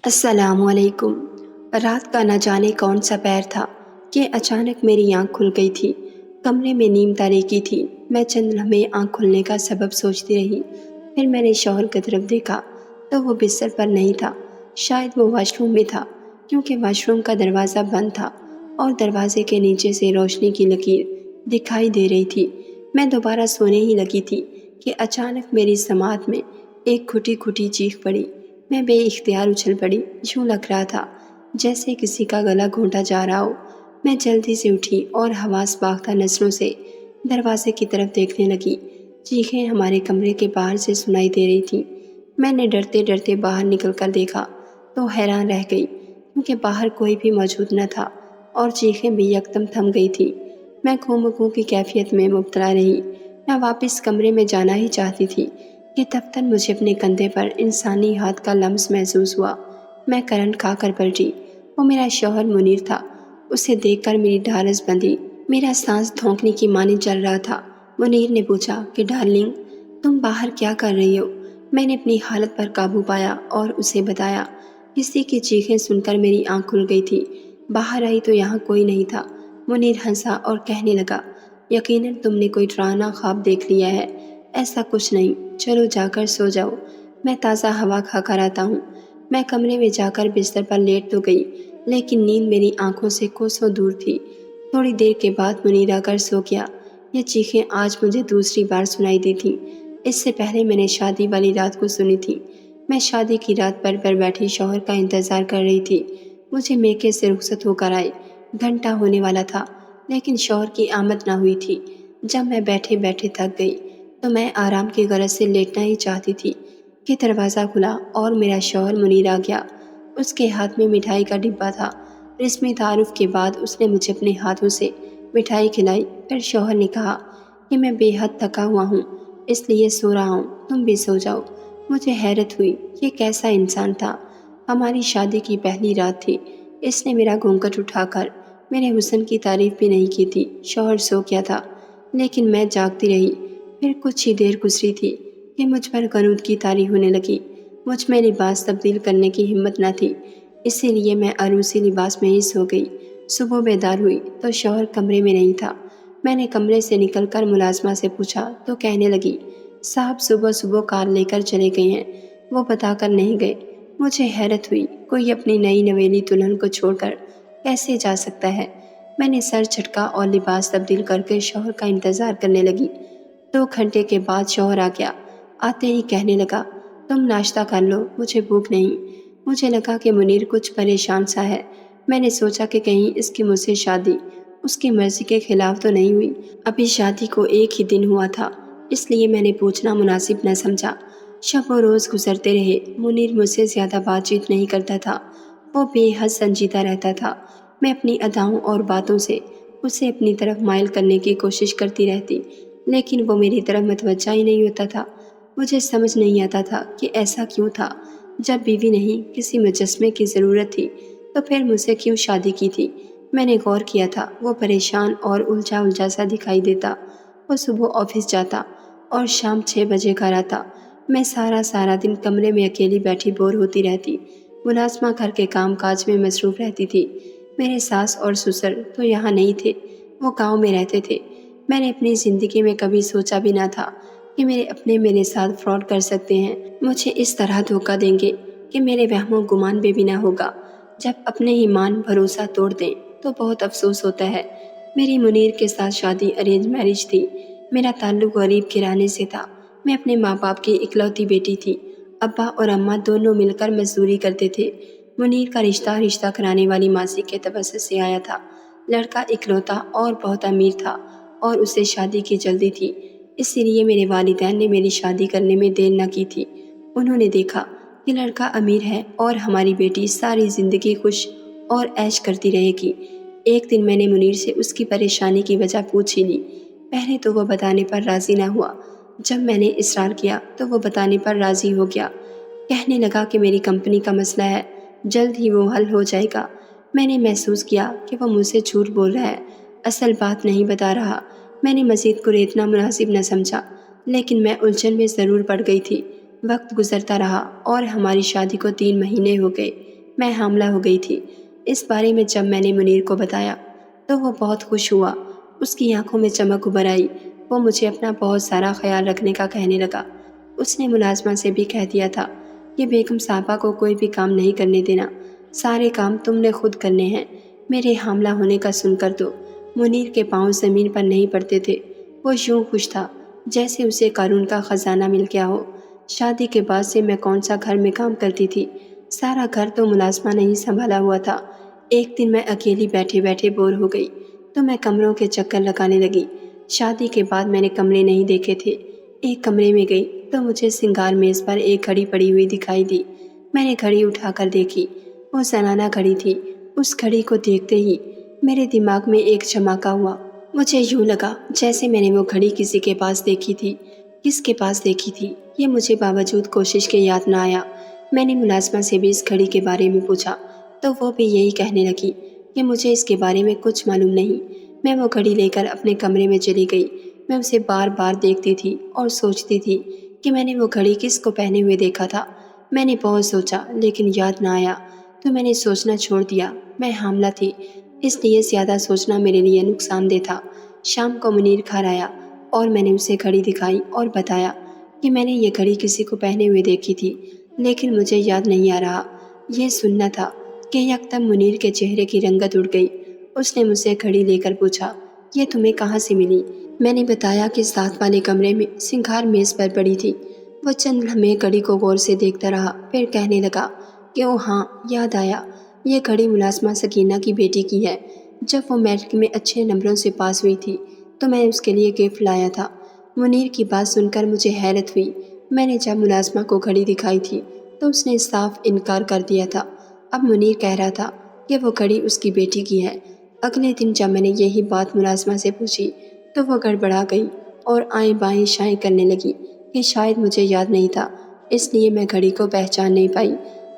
السلام علیکم۔ رات کا نہ جانے کون سا پیر تھا کہ اچانک میری آنکھ کھل گئی تھی۔ کمرے میں نیم تاریکی تھی۔ میں چند لمحے آنکھ کھلنے کا سبب سوچتی رہی۔ پھر میں نے شوہر کی طرف دیکھا تو وہ بستر پر نہیں تھا۔ شاید وہ واش روم میں تھا، کیونکہ واش روم کا دروازہ بند تھا اور دروازے کے نیچے سے روشنی کی لکیر دکھائی دے رہی تھی۔ میں دوبارہ سونے ہی لگی تھی کہ اچانک میری سماعت میں ایک کھٹی کھٹی چیخ پڑی۔ میں بے اختیار اچھل پڑی۔ یوں لگ رہا تھا جیسے کسی کا گلا گھونٹا جا رہا ہو۔ میں جلدی سے اٹھی اور حواس باختہ نظروں سے دروازے کی طرف دیکھنے لگی۔ چیخیں ہمارے کمرے کے باہر سے سنائی دے رہی تھیں۔ میں نے ڈرتے ڈرتے باہر نکل کر دیکھا تو حیران رہ گئی، کیونکہ باہر کوئی بھی موجود نہ تھا اور چیخیں بھی یکدم تھم گئی تھیں۔ میں خوں مخوں کی کیفیت میں مبتلا رہی۔ میں واپس کمرے میں جانا ہی چاہتی تھی کہ تب مجھے اپنے کندھے پر انسانی ہاتھ کا لمس محسوس ہوا۔ میں کرنٹ کھا کر پلٹی۔ وہ میرا شوہر منیر تھا۔ اسے دیکھ کر میری ڈھارس بندھی۔ میرا سانس دھونکنے کی مانی چل رہا تھا۔ منیر نے پوچھا کہ ڈارلنگ، تم باہر کیا کر رہی ہو؟ میں نے اپنی حالت پر قابو پایا اور اسے بتایا۔ کسی کی چیخیں سن کر میری آنکھ کھل گئی تھی۔ باہر آئی تو یہاں کوئی نہیں تھا۔ منیر ہنسا اور کہنے لگا، یقیناً تم نے کوئی ڈراؤنا خواب دیکھ لیا ہے۔ ایسا کچھ نہیں، چلو جا کر سو جاؤ، میں تازہ ہوا کھا کر آتا ہوں۔ میں کمرے میں جا کر بستر پر لیٹ تو گئی، لیکن نیند میری آنکھوں سے کوسوں دور تھی۔ تھوڑی دیر کے بعد منیر آ کر سو گیا۔ یہ چیخیں آج مجھے دوسری بار سنائی دی تھیں۔ اس سے پہلے میں نے شادی والی رات کو سنی تھی۔ میں شادی کی رات پر بیٹھی شوہر کا انتظار کر رہی تھی۔ مجھے میکے سے رخصت ہو کر آئے گھنٹہ ہونے والا تھا، لیکن شوہر کی آمد نہ ہوئی تھی۔ جب میں بیٹھے بیٹھے تھک گئی تو میں آرام کی غرض سے لیٹنا ہی چاہتی تھی کہ دروازہ کھلا اور میرا شوہر منیر آ گیا۔ اس کے ہاتھ میں مٹھائی کا ڈبہ تھا۔ رسمی تعارف کے بعد اس نے مجھے اپنے ہاتھوں سے مٹھائی کھلائی۔ پھر شوہر نے کہا کہ میں بے حد تھکا ہوا ہوں، اس لیے سو رہا ہوں، تم بھی سو جاؤ۔ مجھے حیرت ہوئی، یہ کیسا انسان تھا؟ ہماری شادی کی پہلی رات تھی۔ اس نے میرا گھونگھٹ اٹھا کر میرے حسن کی تعریف بھی نہیں کی تھی۔ شوہر سو گیا تھا، لیکن میں جاگتی رہی۔ پھر کچھ ہی دیر گزری تھی کہ مجھ پر غنود کی طاری ہونے لگی۔ مجھ میں لباس تبدیل کرنے کی ہمت نہ تھی، اسی لیے میں عروسی لباس میں ہی سو گئی۔ صبح بیدار ہوئی تو شوہر کمرے میں نہیں تھا۔ میں نے کمرے سے نکل کر ملازمہ سے پوچھا تو کہنے لگی، صاحب صبح صبح کار لے کر چلے گئے ہیں، وہ بتا کر نہیں گئے۔ مجھے حیرت ہوئی، کوئی اپنی نئی نویلی دلہن کو چھوڑ کر کیسے جا سکتا ہے؟ میں نے سر جھٹکا اور لباس تبدیل کر کے شوہر کا انتظار کرنے لگی۔ 2 گھنٹے کے بعد شوہر آ گیا۔ آتے ہی کہنے لگا، تم ناشتہ کر لو، مجھے بھوک نہیں۔ مجھے لگا کہ منیر کچھ پریشان سا ہے۔ میں نے سوچا کہ کہیں اس کی مجھ سے شادی اس کی مرضی کے خلاف تو نہیں ہوئی۔ ابھی شادی کو 1 ہی دن ہوا تھا، اس لیے میں نے پوچھنا مناسب نہ سمجھا۔ شب و روز گزرتے رہے۔ منیر مجھ سے زیادہ بات چیت نہیں کرتا تھا۔ وہ بے حد سنجیدہ رہتا تھا۔ میں اپنی اداؤں اور باتوں سے اسے اپنی طرف مائل کرنے کی کوشش کرتی رہتی، لیکن وہ میری طرف متوجہ ہی نہیں ہوتا تھا۔ مجھے سمجھ نہیں آتا تھا کہ ایسا کیوں تھا۔ جب بیوی نہیں کسی مجسمے کی ضرورت تھی تو پھر مجھ سے کیوں شادی کی تھی؟ میں نے غور کیا تھا، وہ پریشان اور الجھا الجھا سا دکھائی دیتا۔ وہ صبح آفس جاتا اور شام 6 بجے گھر آتا۔ میں سارا دن کمرے میں اکیلی بیٹھی بور ہوتی رہتی۔ ملازمہ گھر کے کام کاج میں مصروف رہتی تھی۔ میرے ساس اور سسر تو یہاں نہیں تھے، وہ گاؤں میں رہتے تھے۔ میں نے اپنی زندگی میں کبھی سوچا بھی نہ تھا کہ میرے اپنے میرے ساتھ فراڈ کر سکتے ہیں، مجھے اس طرح دھوکہ دیں گے کہ میرے وہم و گمان بھی نہ ہوگا۔ جب اپنے ہی مان بھروسہ توڑ دیں تو بہت افسوس ہوتا ہے۔ میری منیر کے ساتھ شادی ارینج میرج تھی۔ میرا تعلق غریب گھرانے سے تھا۔ میں اپنے ماں باپ کی اکلوتی بیٹی تھی۔ ابا اور اماں دونوں مل کر مزدوری کرتے تھے۔ منیر کا رشتہ کرانے والی ماسی کے توسط سے آیا تھا۔ لڑکا اکلوتا اور بہت امیر تھا اور اسے شادی کی جلدی تھی، اسی لیے میرے والدین نے میری شادی کرنے میں دیر نہ کی تھی۔ انہوں نے دیکھا کہ لڑکا امیر ہے اور ہماری بیٹی ساری زندگی خوش اور عیش کرتی رہے گی۔ ایک دن میں نے منیر سے اس کی پریشانی کی وجہ پوچھ ہی لی۔ پہلے تو وہ بتانے پر راضی نہ ہوا۔ جب میں نے اصرار کیا تو وہ بتانے پر راضی ہو گیا۔ کہنے لگا کہ میری کمپنی کا مسئلہ ہے، جلد ہی وہ حل ہو جائے گا۔ میں نے محسوس کیا کہ وہ مجھ سے جھوٹ بول رہا ہے، اصل بات نہیں بتا رہا۔ میں نے مزید کو ریتنا مناسب نہ سمجھا، لیکن میں الجھن میں ضرور پڑ گئی تھی۔ وقت گزرتا رہا اور ہماری شادی کو 3 مہینے ہو گئے۔ میں حاملہ ہو گئی تھی۔ اس بارے میں جب میں نے منیر کو بتایا تو وہ بہت خوش ہوا، اس کی آنکھوں میں چمک ابھر آئی۔ وہ مجھے اپنا بہت سارا خیال رکھنے کا کہنے لگا۔ اس نے ملازمہ سے بھی کہہ دیا تھا کہ بیگم صاحبہ کو کوئی بھی کام نہیں کرنے دینا، سارے کام تم نے خود کرنے ہیں۔ میرے حاملہ ہونے کا سن کر تو منیر کے پاؤں زمین پر نہیں پڑتے تھے۔ وہ یوں خوش تھا جیسے اسے قارون کا خزانہ مل گیا ہو۔ شادی کے بعد سے میں کون سا گھر میں کام کرتی تھی، سارا گھر تو ملازمہ نہیں سنبھالا ہوا تھا۔ ایک دن میں اکیلی بیٹھے بیٹھے بور ہو گئی تو میں کمروں کے چکر لگانے لگی۔ شادی کے بعد میں نے کمرے نہیں دیکھے تھے۔ ایک کمرے میں گئی تو مجھے سنگار میز پر ایک گھڑی پڑی ہوئی دکھائی دی۔ میں نے گھڑی اٹھا کر دیکھی، وہ زنانہ گھڑی تھی۔ اس گھڑی کو دیکھتے ہی میرے دماغ میں ایک جھماکا ہوا۔ مجھے یوں لگا جیسے میں نے وہ گھڑی کسی کے پاس دیکھی تھی۔ کس کے پاس دیکھی تھی یہ مجھے باوجود کوشش کے یاد نہ آیا۔ میں نے ملازمہ سے بھی اس گھڑی کے بارے میں پوچھا تو وہ بھی یہی کہنے لگی کہ مجھے اس کے بارے میں کچھ معلوم نہیں۔ میں وہ گھڑی لے کر اپنے کمرے میں چلی گئی۔ میں اسے بار بار دیکھتی تھی اور سوچتی تھی کہ میں نے وہ گھڑی کس کو پہنے ہوئے دیکھا تھا۔ میں نے بہت سوچا لیکن یاد نہ آیا تو میں نے سوچنا چھوڑ دیا۔ میں حاملہ تھی، اس لیے زیادہ سوچنا میرے لیے نقصان دہ تھا۔ شام کو منیر گھر آیا اور میں نے اسے گھڑی دکھائی اور بتایا کہ میں نے یہ گھڑی کسی کو پہنے ہوئے دیکھی تھی لیکن مجھے یاد نہیں آ رہا۔ یہ سننا تھا کہ یکدم منیر کے چہرے کی رنگت اڑ گئی۔ اس نے مجھ سے گھڑی لے کر پوچھا، یہ تمہیں کہاں سے ملی؟ میں نے بتایا کہ ساتھ والے کمرے میں سنگار میز پر پڑی تھی۔ وہ چند لمحے گھڑی کو غور سے دیکھتا رہا، پھر کہنے لگا کہ اوہ ہاں، یاد آیا، یہ گھڑی ملازمہ سکینہ کی بیٹی کی ہے۔ جب وہ میٹرک میں اچھے نمبروں سے پاس ہوئی تھی تو میں اس کے لیے گفٹ لایا تھا۔ منیر کی بات سن کر مجھے حیرت ہوئی۔ میں نے جب ملازمہ کو گھڑی دکھائی تھی تو اس نے صاف انکار کر دیا تھا۔ اب منیر کہہ رہا تھا کہ وہ گھڑی اس کی بیٹی کی ہے۔ اگلے دن جب میں نے یہی بات ملازمہ سے پوچھی تو وہ گڑبڑا گئی اور آئیں بائیں شائیں کرنے لگی کہ شاید مجھے یاد نہیں تھا، اس لیے میں گھڑی کو پہچان نہیں پائی۔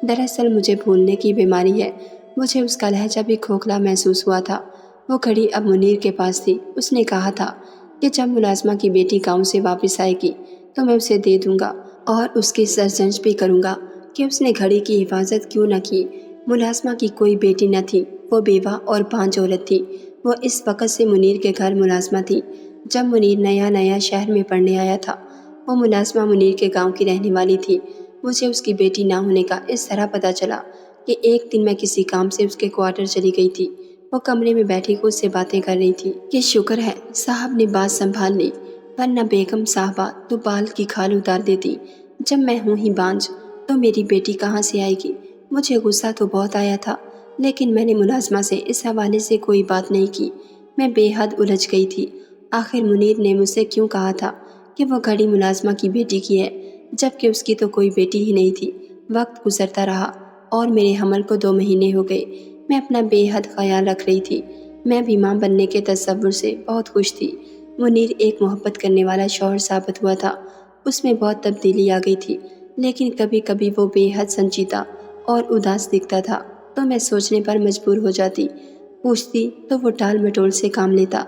دراصل مجھے بھولنے کی بیماری ہے۔ مجھے اس کا لہجہ بھی کھوکھلا محسوس ہوا تھا۔ وہ گھڑی اب منیر کے پاس تھی۔ اس نے کہا تھا کہ جب ملازمہ کی بیٹی گاؤں سے واپس آئے گی تو میں اسے دے دوں گا اور اس کی سرزنش بھی کروں گا کہ اس نے گھڑی کی حفاظت کیوں نہ کی۔ ملازمہ کی کوئی بیٹی نہ تھی، وہ بیوہ اور بانجھ عورت تھی۔ وہ اس وقت سے منیر کے گھر ملازمہ تھی جب منیر نیا نیا شہر میں پڑھنے آیا تھا۔ وہ ملازمہ منیر کے گاؤں کی رہنے والی تھی۔ مجھے اس کی بیٹی نہ ہونے کا اس طرح پتہ چلا کہ ایک دن میں کسی کام سے اس کے کوارٹر چلی گئی تھی۔ وہ کمرے میں بیٹھی خود سے باتیں کر رہی تھی کہ شکر ہے صاحب نے بات سنبھال لی، ورنہ بیگم صاحبہ تو بال کی کھال اتار دیتی۔ جب میں ہوں ہی بانجھ تو میری بیٹی کہاں سے آئے گی؟ مجھے غصہ تو بہت آیا تھا لیکن میں نے ملازمہ سے اس حوالے سے کوئی بات نہیں کی۔ میں بے حد الجھ گئی تھی۔ آخر منیر نے مجھ سے کیوں کہا تھا کہ وہ گھڑی ملازمہ کی بیٹی کی ہے جبکہ اس کی تو کوئی بیٹی ہی نہیں تھی؟ وقت گزرتا رہا اور میرے حمل کو 2 مہینے ہو گئے۔ میں اپنا بے حد خیال رکھ رہی تھی۔ میں بھی ماں بننے کے تصور سے بہت خوش تھی۔ منیر ایک محبت کرنے والا شوہر ثابت ہوا تھا۔ اس میں بہت تبدیلی آ گئی تھی لیکن کبھی کبھی وہ بے حد سنجیدہ اور اداس دکھتا تھا تو میں سوچنے پر مجبور ہو جاتی۔ پوچھتی تو وہ ٹال مٹول سے کام لیتا۔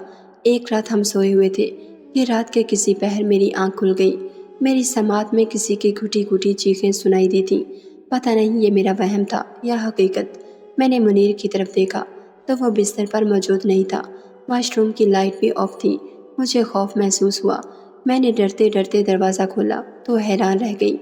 ایک رات ہم سوئے ہوئے تھے کہ رات کے کسی پہر میری آنکھ کھل گئی۔ میری سماعت میں کسی کی گھٹی گھٹی چیخیں سنائی دی تھیں۔ پتہ نہیں یہ میرا وہم تھا یا حقیقت۔ میں نے منیر کی طرف دیکھا تو وہ بستر پر موجود نہیں تھا۔ واش روم کی لائٹ بھی آف تھی۔ مجھے خوف محسوس ہوا۔ میں نے ڈرتے ڈرتے دروازہ کھولا تو حیران رہ گئی،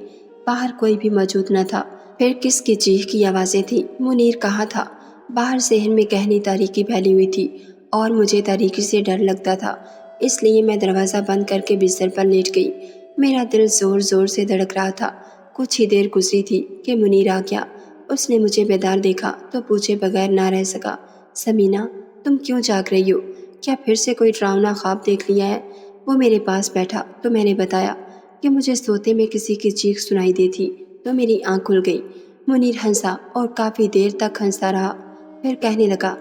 باہر کوئی بھی موجود نہ تھا۔ پھر کس کی چیخ کی آوازیں تھیں؟ منیر کہاں تھا؟ باہر ذہن میں گہری تاریکی پھیلی ہوئی تھی اور مجھے تاریکی سے ڈر لگتا تھا، اس لیے میں دروازہ بند کر کے بستر پر لیٹ گئی۔ میرا دل زور زور سے دھڑک رہا تھا۔ کچھ ہی دیر گزری تھی کہ منیر آ گیا۔ اس نے مجھے بیدار دیکھا تو پوچھے بغیر نہ رہ سکا، سمینہ تم کیوں جاگ رہی ہو؟ کیا پھر سے کوئی ڈراؤنا خواب دیکھ لیا ہے؟ وہ میرے پاس بیٹھا تو میں نے بتایا کہ مجھے سوتے میں کسی کی چیخ سنائی دی تھی تو میری آنکھ کھل گئی۔ منیر ہنسا اور کافی دیر تک ہنستا رہا، پھر کہنے لگا،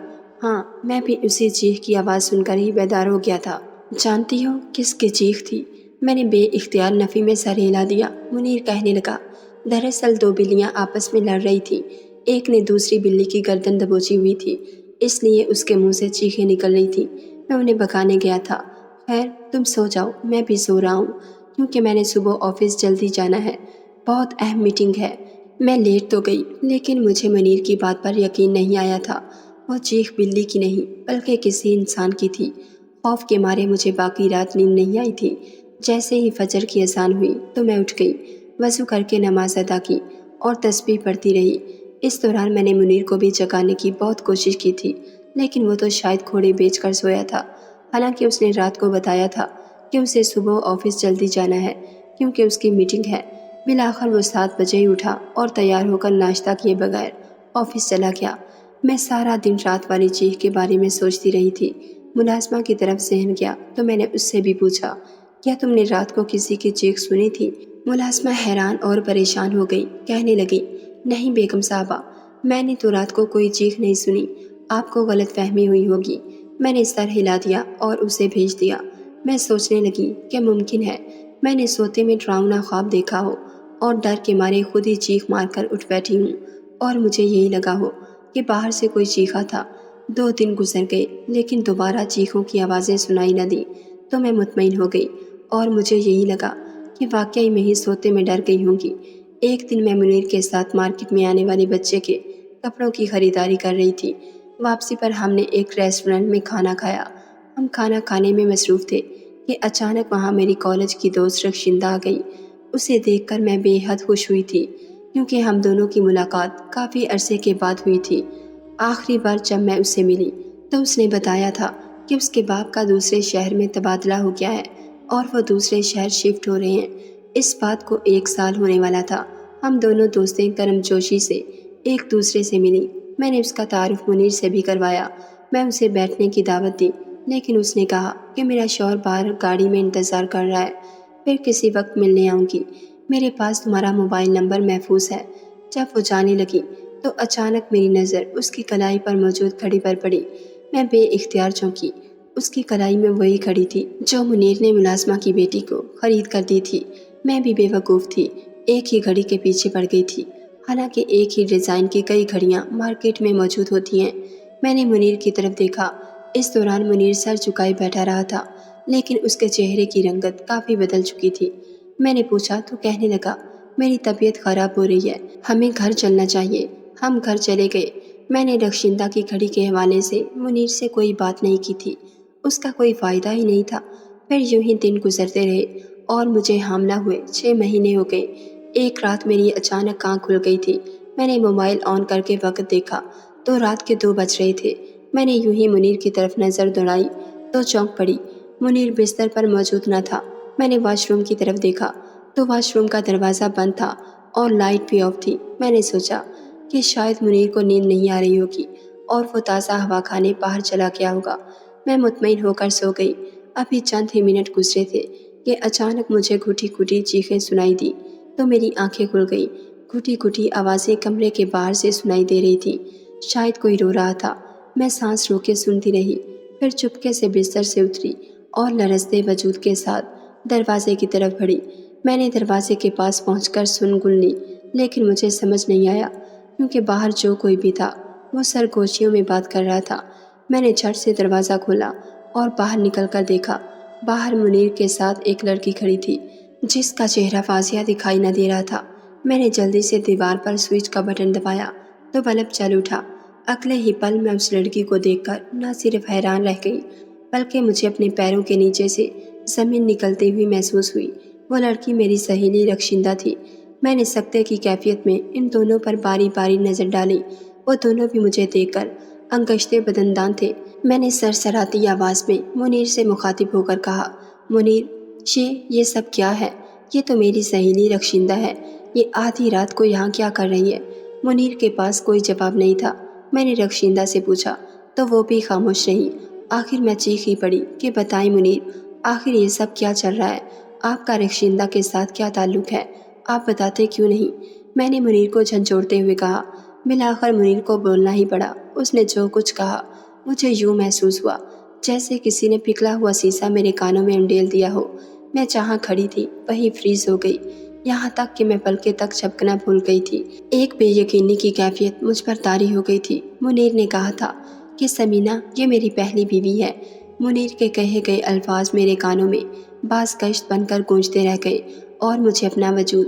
ہاں میں بھی اسی چیخ کی آواز سن کر ہی بیدار ہو گیا تھا۔ جانتی ہو کس کی چیخ تھی؟ میں نے بے اختیار نفی میں سر ہلا دیا۔ منیر کہنے لگا، دراصل 2 بلیاں آپس میں لڑ رہی تھیں۔ ایک نے دوسری بلی کی گردن دبوچی ہوئی تھی، اس لیے اس کے منہ سے چیخیں نکل رہی تھیں۔ میں انہیں بھگانے گیا تھا۔ خیر تم سو جاؤ، میں بھی سو رہا ہوں کیونکہ میں نے صبح آفس جلدی جانا ہے، بہت اہم میٹنگ ہے۔ میں لیٹ تو گئی لیکن مجھے منیر کی بات پر یقین نہیں آیا تھا۔ وہ چیخ بلی کی نہیں بلکہ کسی انسان کی تھی۔ خوف کے مارے مجھے باقی رات نیند نہیں آئی تھی۔ جیسے ہی فجر کی اذان ہوئی تو میں اٹھ گئی، وضو کر کے نماز ادا کی اور تسبیح پڑھتی رہی۔ اس دوران میں نے منیر کو بھی جگانے کی بہت کوشش کی تھی لیکن وہ تو شاید گھوڑے بیچ کر سویا تھا۔ حالانکہ اس نے رات کو بتایا تھا کہ اسے صبح آفس جلدی جانا ہے کیونکہ اس کی میٹنگ ہے۔ بالآخر وہ 7 بجے ہی اٹھا اور تیار ہو کر ناشتہ کیے بغیر آفس چلا گیا۔ میں سارا دن رات والی چیخ کے بارے میں سوچتی رہی تھی۔ ملازمہ کی طرف ذہن گیا تو میں نے اس سے بھی پوچھا، کیا تم نے رات کو کسی کی چیخ سنی تھی؟ ملازمہ حیران اور پریشان ہو گئی، کہنے لگی، نہیں بیگم صاحبہ، میں نے تو رات کو کوئی چیخ نہیں سنی، آپ کو غلط فہمی ہوئی ہوگی۔ میں نے سر ہلا دیا اور اسے بھیج دیا۔ میں سوچنے لگی کہ ممکن ہے میں نے سوتے میں ڈراؤنا خواب دیکھا ہو اور ڈر کے مارے خود ہی چیخ مار کر اٹھ بیٹھی ہوں اور مجھے یہی لگا ہو کہ باہر سے کوئی چیخا تھا۔ 2 دن گزر گئے لیکن دوبارہ چیخوں کی آوازیں سنائی نہ دی تو میں مطمئن ہو گئی اور مجھے یہی لگا کہ واقعی میں ہی سوتے میں ڈر گئی ہوں گی۔ ایک دن میں منیر کے ساتھ مارکیٹ میں آنے والے بچے کے کپڑوں کی خریداری کر رہی تھی۔ واپسی پر ہم نے ایک ریسٹورنٹ میں کھانا کھایا۔ ہم کھانا کھانے میں مصروف تھے کہ اچانک وہاں میری کالج کی دوست رخشندہ آ گئی۔ اسے دیکھ کر میں بے حد خوش ہوئی تھی کیونکہ ہم دونوں کی ملاقات کافی عرصے کے بعد ہوئی تھی۔ آخری بار جب میں اس سے ملی تو اس نے بتایا تھا کہ اس کے باپ کا دوسرے شہر میں تبادلہ ہو گیا ہے اور وہ دوسرے شہر شفٹ ہو رہے ہیں۔ اس بات کو 1 سال ہونے والا تھا۔ ہم دونوں دوستیں کرم جوشی سے ایک دوسرے سے ملی۔ میں نے اس کا تعارف منیر سے بھی کروایا۔ میں اسے بیٹھنے کی دعوت دی لیکن اس نے کہا کہ میرا شوہر باہر گاڑی میں انتظار کر رہا ہے، پھر کسی وقت ملنے آؤں گی، میرے پاس تمہارا موبائل نمبر محفوظ ہے۔ جب وہ جانے لگی تو اچانک میری نظر اس کی کلائی پر موجود گھڑی پر پڑی۔ میں بے اختیار چونکی۔ اس کی کلائی میں وہی گھڑی تھی جو منیر نے ملازمہ کی بیٹی کو خرید کر دی تھی۔ میں بھی بے وقوف تھی، ایک ہی گھڑی کے پیچھے پڑ گئی تھی، حالانکہ ایک ہی ڈیزائن کی کئی گھڑیاں مارکیٹ میں موجود ہوتی ہیں۔ میں نے منیر کی طرف دیکھا۔ اس دوران منیر سر جھکائے بیٹھا رہا تھا لیکن اس کے چہرے کی رنگت کافی بدل چکی تھی۔ میں نے پوچھا تو کہنے لگا، میری طبیعت خراب ہو رہی ہے، ہمیں گھر چلنا چاہیے۔ ہم گھر چلے گئے۔ میں نے رخشندہ کی گھڑی کے حوالے سے منیر سے کوئی بات نہیں کی تھی، اس کا کوئی فائدہ ہی نہیں تھا۔ پھر یوں ہی دن گزرتے رہے اور مجھے حاملہ ہوئے 6 مہینے ہو گئے۔ ایک رات میری اچانک آنکھ کھل گئی تھی۔ میں نے موبائل آن کر کے وقت دیکھا تو رات کے 2 بج رہے تھے۔ میں نے یوں ہی منیر کی طرف نظر دوڑائی تو چونک پڑی۔ منیر بستر پر موجود نہ تھا۔ میں نے واش روم کی طرف دیکھا تو واش روم کا دروازہ بند تھا اور لائٹ بھی آف تھی۔ میں نے سوچا کہ شاید منیر کو نیند نہیں آ رہی ہوگی اور وہ تازہ ہوا کھانے باہر چلا گیا ہوگا۔ میں مطمئن ہو کر سو گئی۔ ابھی چند ہی منٹ گزرے تھے کہ اچانک مجھے گھٹی گھٹی چیخیں سنائی دی تو میری آنکھیں کھل گئیں۔ گھٹی گھٹی آوازیں کمرے کے باہر سے سنائی دے رہی تھیں، شاید کوئی رو رہا تھا۔ میں سانس روکے سنتی رہی، پھر چپکے سے بستر سے اتری اور لرزتے وجود کے ساتھ دروازے کی طرف بڑھی۔ میں نے دروازے کے پاس پہنچ کر سن گن لی لیکن مجھے سمجھ نہیں آیا کیونکہ باہر جو کوئی بھی تھا وہ سرگوشیوں میں بات کر رہا تھا۔ میں نے جھٹ سے دروازہ کھولا اور باہر نکل کر دیکھا۔ باہر منیر کے ساتھ ایک لڑکی کھڑی تھی جس کا چہرہ واضح دکھائی نہ دے رہا تھا۔ میں نے جلدی سے دیوار پر سوئچ کا بٹن دبایا تو بلب چل اٹھا۔ اگلے ہی پل میں اس لڑکی کو دیکھ کر نہ صرف حیران رہ گئی بلکہ مجھے اپنے پیروں کے نیچے سے زمین نکلتی ہوئی محسوس ہوئی۔ وہ لڑکی میری سہیلی رخشندہ تھی۔ میں نے سکتے کی کیفیت میں ان دونوں پر باری باری نظر ڈالی۔ وہ دونوں بھی مجھے دیکھ کر انگشتے بدندان تھے۔ میں نے سرسراتی آواز میں منیر سے مخاطب ہو کر کہا، منیر، یہ سب کیا ہے؟ یہ تو میری سہیلی رخشندہ ہے، یہ آدھی رات کو یہاں کیا کر رہی ہے؟ منیر کے پاس کوئی جواب نہیں تھا۔ میں نے رخشندہ سے پوچھا تو وہ بھی خاموش رہی۔ آخر میں چیخ ہی پڑی کہ بتائیں منیر، آخر یہ سب کیا چل رہا ہے؟ آپ کا رخشندہ کے ساتھ کیا تعلق ہے؟ آپ بتاتے کیوں نہیں؟ میں نے منیر کو جھنجھوڑتے ہوئے کہا۔ بالآخر منیر کو بولنا ہی پڑا۔ اس نے جو کچھ کہا مجھے یوں محسوس ہوا جیسے کسی نے پگھلا ہوا سیسا میرے کانوں میں انڈیل دیا ہو۔ میں جہاں کھڑی تھی وہیں فریز ہو گئی، یہاں تک کہ میں پلکیں تک جھپکنا بھول گئی تھی۔ ایک بے یقینی کی کیفیت مجھ پر طاری ہو گئی تھی۔ منیر نے کہا تھا کہ سمینہ یہ میری پہلی بیوی ہے۔ منیر کے کہے گئے الفاظ میرے کانوں میں باز گشت بن کر گونجتے رہ گئے اور مجھے اپنا وجود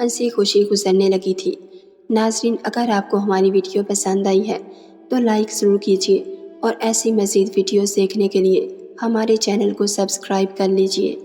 ہنسی خوشی گزرنے لگی تھی۔ ناظرین، اگر آپ کو ہماری ویڈیو پسند آئی ہے تو لائک ضرور کیجیے اور ایسی مزید ویڈیوز دیکھنے کے لیے ہمارے چینل کو سبسکرائب کر لیجیے۔